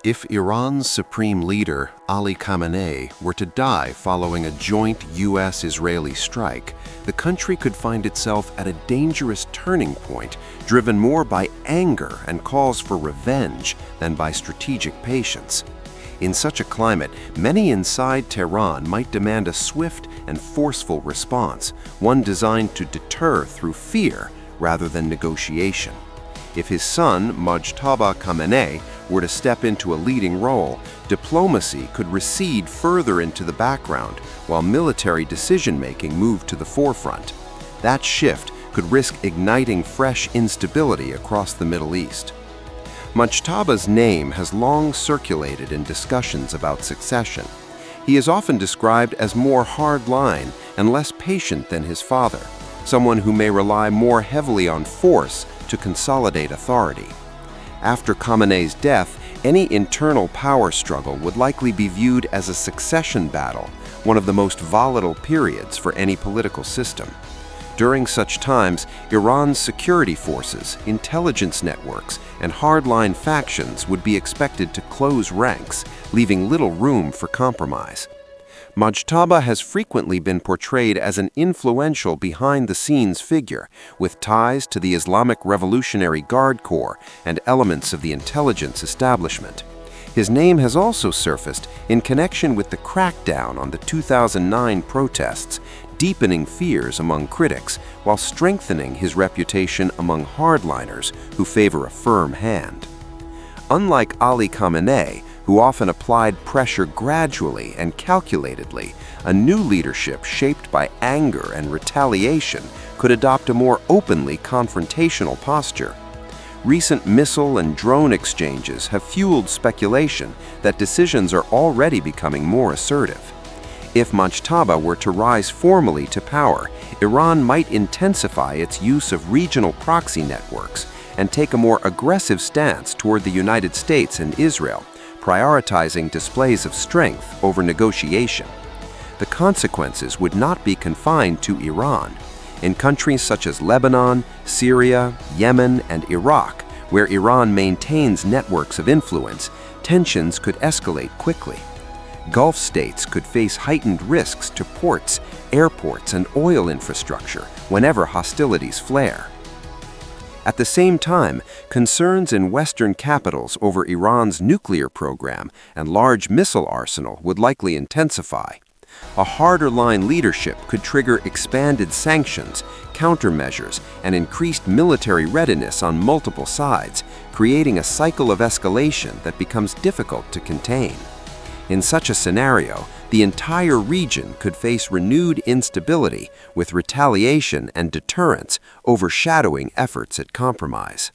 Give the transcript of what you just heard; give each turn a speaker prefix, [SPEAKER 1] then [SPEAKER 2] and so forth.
[SPEAKER 1] If Iran's supreme leader, Ali Khamenei, were to die following a joint U.S.-Israeli strike, the country could find itself at a dangerous turning point, driven more by anger and calls for revenge than by strategic patience. In such a climate, many inside Tehran might demand a swift and forceful response, one designed to deter through fear rather than negotiation. If his son, Mujtaba Khamenei, were to step into a leading role, diplomacy could recede further into the background while military decision-making moved to the forefront. That shift could risk igniting fresh instability across the Middle East. Mujtaba's name has long circulated in discussions about succession. He is often described as more hard-line and less patient than his father, someone who may rely more heavily on force to consolidate authority. After Khamenei's death, any internal power struggle would likely be viewed as a succession battle, one of the most volatile periods for any political system. During such times, Iran's security forces, intelligence networks, and hardline factions would be expected to close ranks, leaving little room for compromise. Mujtaba has frequently been portrayed as an influential behind-the-scenes figure, with ties to the Islamic Revolutionary Guard Corps and elements of the intelligence establishment. His name has also surfaced in connection with the crackdown on the 2009 protests, deepening fears among critics while strengthening his reputation among hardliners who favor a firm hand. Unlike Ali Khamenei, who often applied pressure gradually and calculatedly, a new leadership shaped by anger and retaliation could adopt a more openly confrontational posture. Recent missile and drone exchanges have fueled speculation that decisions are already becoming more assertive. If Mujtaba were to rise formally to power, Iran might intensify its use of regional proxy networks and take a more aggressive stance toward the United States and Israel, prioritizing displays of strength over negotiation. The consequences would not be confined to Iran. In countries such as Lebanon, Syria, Yemen, and Iraq, where Iran maintains networks of influence, tensions could escalate quickly. Gulf states could face heightened risks to ports, airports, and oil infrastructure whenever hostilities flare. At the same time, concerns in Western capitals over Iran's nuclear program and large missile arsenal would likely intensify. A harder-line leadership could trigger expanded sanctions, countermeasures, and increased military readiness on multiple sides, creating a cycle of escalation that becomes difficult to contain. In such a scenario, the entire region could face renewed instability, with retaliation and deterrence overshadowing efforts at compromise.